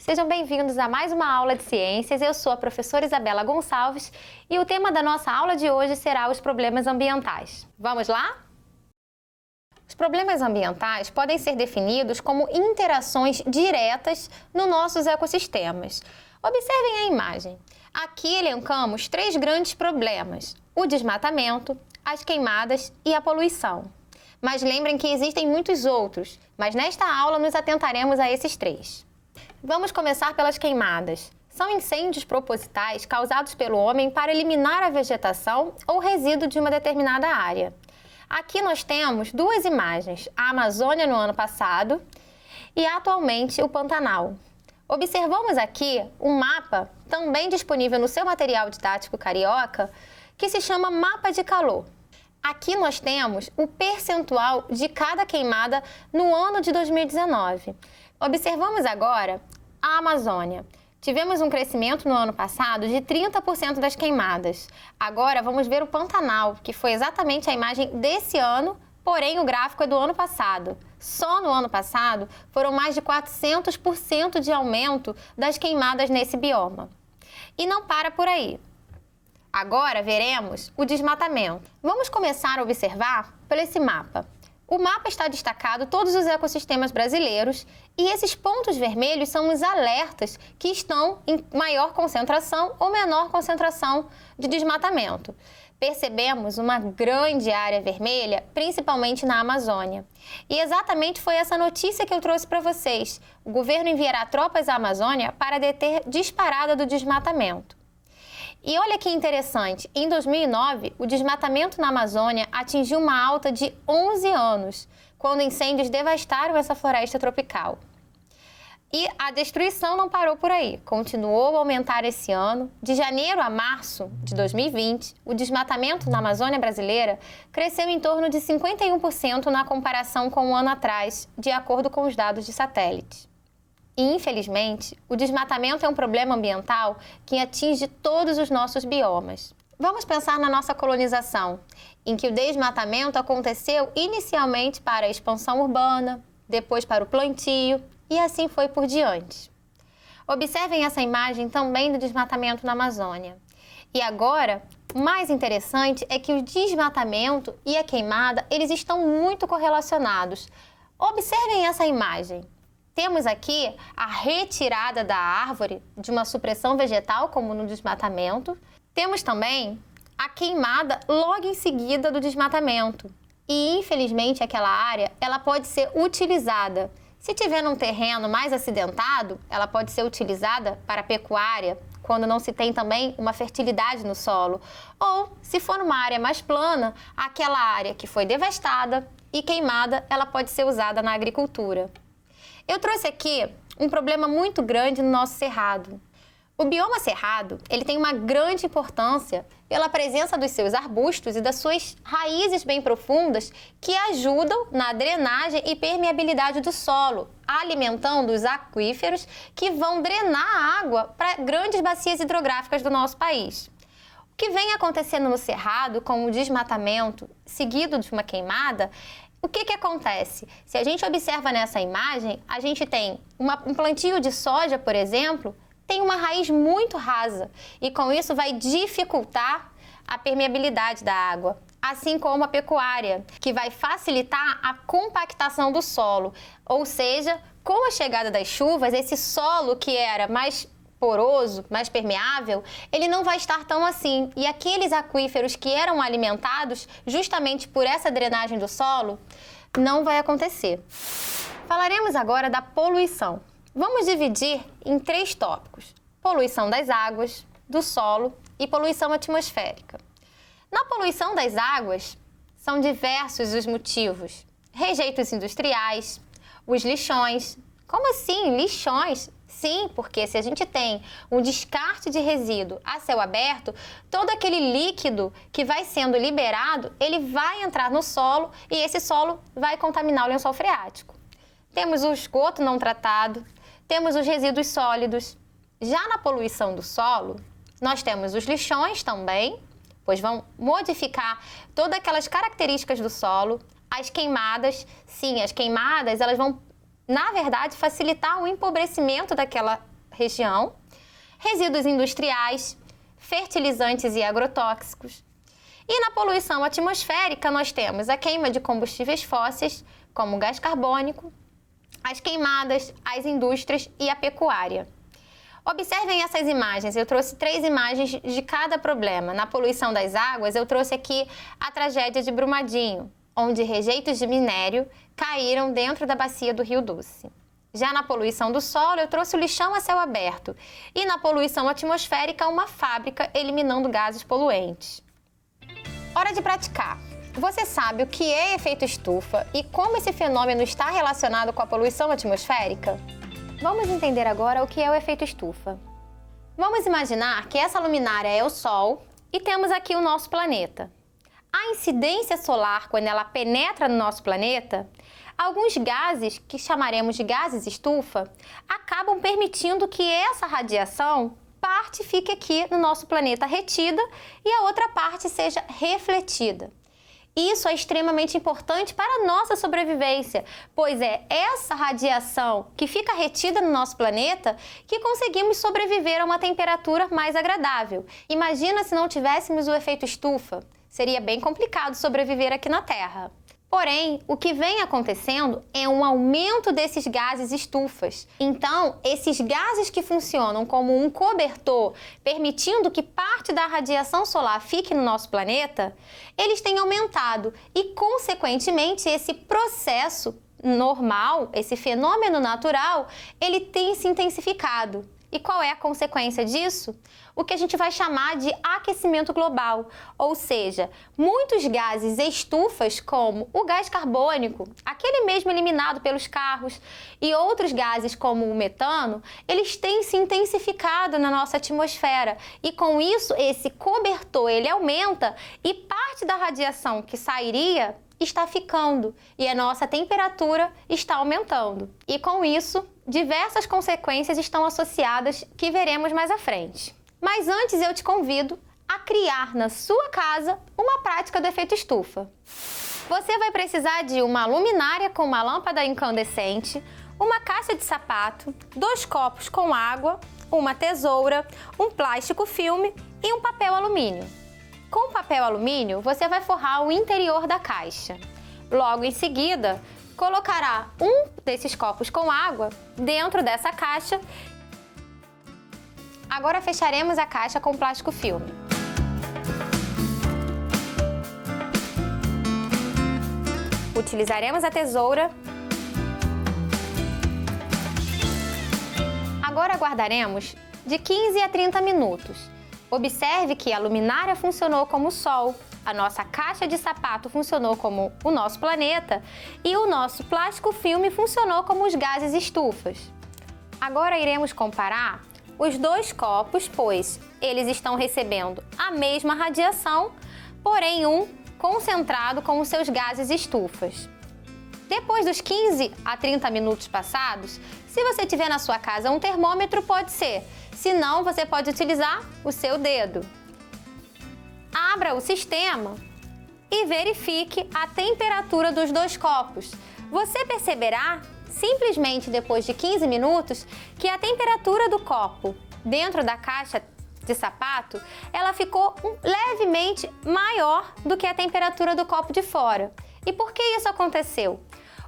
Sejam bem-vindos a mais uma aula de ciências. Eu sou a professora Isabela Gonçalves e o tema da nossa aula de hoje será os problemas ambientais. Vamos lá? Os problemas ambientais podem ser definidos como interações diretas nos nossos ecossistemas. Observem a imagem. Aqui elencamos três grandes problemas: o desmatamento, as queimadas e a poluição. Mas lembrem que existem muitos outros, mas nesta aula nos atentaremos a esses três. Vamos começar pelas queimadas. São incêndios propositais causados pelo homem para eliminar a vegetação ou resíduo de uma determinada área. Aqui nós temos duas imagens, a Amazônia no ano passado e atualmente o Pantanal. Observamos aqui um mapa, também disponível no seu material didático carioca, que se chama Mapa de Calor. Aqui nós temos o percentual de cada queimada no ano de 2019. Observamos agora a Amazônia. Tivemos um crescimento no ano passado de 30% das queimadas. Agora vamos ver o Pantanal, que foi exatamente a imagem desse ano, porém o gráfico é do ano passado. Só no ano passado foram mais de 400% de aumento das queimadas nesse bioma. E não para por aí. Agora veremos o desmatamento. Vamos começar a observar por esse mapa. O mapa está destacado todos os ecossistemas brasileiros e esses pontos vermelhos são os alertas que estão em maior concentração ou menor concentração de desmatamento. Percebemos uma grande área vermelha, principalmente na Amazônia. E exatamente foi essa notícia que eu trouxe para vocês. O governo enviará tropas à Amazônia para deter disparada do desmatamento. E olha que interessante, em 2009, o desmatamento na Amazônia atingiu uma alta de 11 anos, quando incêndios devastaram essa floresta tropical. E a destruição não parou por aí, continuou a aumentar esse ano. De janeiro a março de 2020, o desmatamento na Amazônia brasileira cresceu em torno de 51% na comparação com um ano atrás, de acordo com os dados de satélite. E, infelizmente, o desmatamento é um problema ambiental que atinge todos os nossos biomas. Vamos pensar na nossa colonização, em que o desmatamento aconteceu inicialmente para a expansão urbana, depois para o plantio e assim foi por diante. Observem essa imagem também do desmatamento na Amazônia. E agora, o mais interessante é que o desmatamento e a queimada, eles estão muito correlacionados. Observem essa imagem. Temos aqui a retirada da árvore de uma supressão vegetal, como no desmatamento. Temos também a queimada logo em seguida do desmatamento. E, infelizmente, aquela área ela pode ser utilizada. Se tiver num terreno mais acidentado, ela pode ser utilizada para pecuária, quando não se tem também uma fertilidade no solo. Ou, se for numa área mais plana, aquela área que foi devastada e queimada, ela pode ser usada na agricultura. Eu trouxe aqui um problema muito grande no nosso cerrado. O bioma cerrado, ele tem uma grande importância pela presença dos seus arbustos e das suas raízes bem profundas que ajudam na drenagem e permeabilidade do solo, alimentando os aquíferos que vão drenar a água para grandes bacias hidrográficas do nosso país. O que vem acontecendo no cerrado com o desmatamento seguido de uma queimada, o que acontece? Se a gente observa nessa imagem, a gente tem um plantio de soja, por exemplo, tem uma raiz muito rasa e com isso vai dificultar a permeabilidade da água, assim como a pecuária, que vai facilitar a compactação do solo, ou seja, com a chegada das chuvas, esse solo que era mais poroso, mais permeável, ele não vai estar tão assim. E aqueles aquíferos que eram alimentados justamente por essa drenagem do solo, não vai acontecer. Falaremos agora da poluição. Vamos dividir em três tópicos: poluição das águas, do solo e poluição atmosférica. Na poluição das águas, são diversos os motivos: rejeitos industriais, os lixões. Como assim, lixões? Sim, porque se a gente tem um descarte de resíduo a céu aberto, todo aquele líquido que vai sendo liberado, ele vai entrar no solo e esse solo vai contaminar o lençol freático. Temos o esgoto não tratado, temos os resíduos sólidos. Já na poluição do solo, nós temos os lixões também, pois vão modificar todas aquelas características do solo. As queimadas, sim, as queimadas, elas vão, na verdade, facilitar o empobrecimento daquela região, resíduos industriais, fertilizantes e agrotóxicos. E na poluição atmosférica nós temos a queima de combustíveis fósseis, como o gás carbônico, as queimadas, as indústrias e a pecuária. Observem essas imagens, eu trouxe 3 imagens de cada problema. Na poluição das águas, eu trouxe aqui a tragédia de Brumadinho, onde rejeitos de minério caíram dentro da bacia do Rio Doce. Já na poluição do solo, eu trouxe o lixão a céu aberto. E na poluição atmosférica, uma fábrica eliminando gases poluentes. Hora de praticar. Você sabe o que é efeito estufa e como esse fenômeno está relacionado com a poluição atmosférica? Vamos entender agora o que é o efeito estufa. Vamos imaginar que essa luminária é o Sol e temos aqui o nosso planeta. A incidência solar, quando ela penetra no nosso planeta, alguns gases, que chamaremos de gases estufa, acabam permitindo que essa radiação parte fique aqui no nosso planeta retida e a outra parte seja refletida. Isso é extremamente importante para a nossa sobrevivência, pois é essa radiação que fica retida no nosso planeta que conseguimos sobreviver a uma temperatura mais agradável. Imagina se não tivéssemos o efeito estufa. Seria bem complicado sobreviver aqui na Terra. Porém, o que vem acontecendo é um aumento desses gases estufas. Então, esses gases que funcionam como um cobertor, permitindo que parte da radiação solar fique no nosso planeta, eles têm aumentado e, consequentemente, esse processo normal, esse fenômeno natural, ele tem se intensificado. E qual é a consequência disso? O que a gente vai chamar de aquecimento global, ou seja, muitos gases estufas, como o gás carbônico, aquele mesmo eliminado pelos carros, e outros gases como o metano, eles têm se intensificado na nossa atmosfera e com isso esse cobertor ele aumenta e parte da radiação que sairia está ficando e a nossa temperatura está aumentando. E com isso, diversas consequências estão associadas que veremos mais à frente. Mas antes eu te convido a criar na sua casa uma prática do efeito estufa. Você vai precisar de uma luminária com uma lâmpada incandescente, uma caixa de sapato, 2 copos com água, uma tesoura, um plástico filme e um papel alumínio. Com o papel alumínio, você vai forrar o interior da caixa. Logo em seguida, colocará um desses copos com água dentro dessa caixa. Agora fecharemos a caixa com plástico filme. Utilizaremos a tesoura. Agora aguardaremos de 15 a 30 minutos. Observe que a luminária funcionou como o Sol, a nossa caixa de sapato funcionou como o nosso planeta e o nosso plástico filme funcionou como os gases estufas. Agora iremos comparar os 2 copos, pois eles estão recebendo a mesma radiação, porém um concentrado com os seus gases estufas. Depois dos 15 a 30 minutos passados, se você tiver na sua casa um termômetro, pode ser. Se não, você pode utilizar o seu dedo. Abra o sistema e verifique a temperatura dos 2 copos. Você perceberá, simplesmente depois de 15 minutos, que a temperatura do copo dentro da caixa de sapato, ela ficou levemente maior do que a temperatura do copo de fora. E por que isso aconteceu?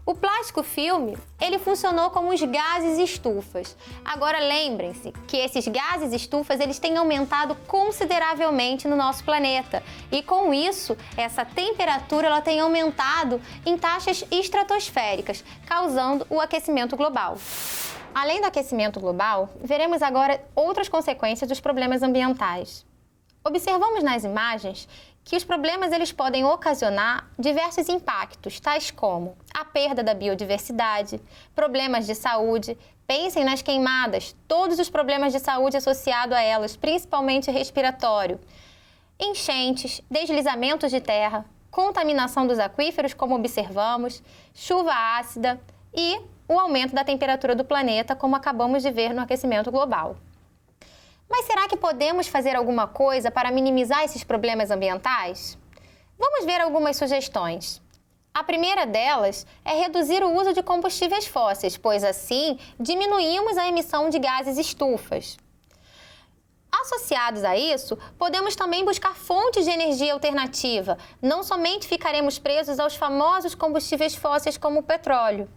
O plástico filme, ele funcionou como os gases estufas. Agora lembrem-se que esses gases estufas, eles têm aumentado consideravelmente no nosso planeta. E com isso, essa temperatura ela tem aumentado em taxas estratosféricas, causando o aquecimento global. Além do aquecimento global, veremos agora outras consequências dos problemas ambientais. Observamos nas imagens que os problemas eles podem ocasionar diversos impactos, tais como a perda da biodiversidade, problemas de saúde. Pensem nas queimadas, todos os problemas de saúde associados a elas, principalmente respiratório, enchentes, deslizamentos de terra, contaminação dos aquíferos, como observamos, chuva ácida e o aumento da temperatura do planeta, como acabamos de ver no aquecimento global. Mas será que podemos fazer alguma coisa para minimizar esses problemas ambientais? Vamos ver algumas sugestões. A primeira delas é reduzir o uso de combustíveis fósseis, pois assim diminuímos a emissão de gases estufas. Associados a isso, podemos também buscar fontes de energia alternativa. Não somente ficaremos presos aos famosos combustíveis fósseis como o petróleo.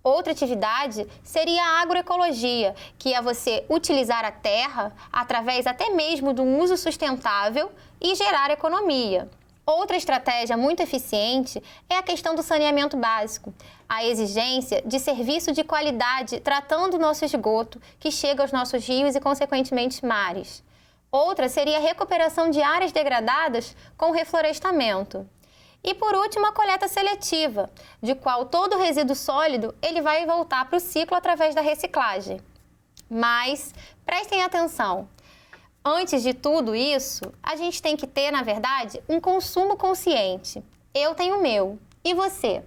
Outra atividade seria a agroecologia, que é você utilizar a terra através até mesmo do uso sustentável e gerar economia. Outra estratégia muito eficiente é a questão do saneamento básico, a exigência de serviço de qualidade tratando o nosso esgoto que chega aos nossos rios e, consequentemente, mares. Outra seria a recuperação de áreas degradadas com reflorestamento. E, por último, a coleta seletiva, de qual todo resíduo sólido ele vai voltar para o ciclo através da reciclagem. Mas, prestem atenção, antes de tudo isso, a gente tem que ter, na verdade, um consumo consciente. Eu tenho o meu. E você?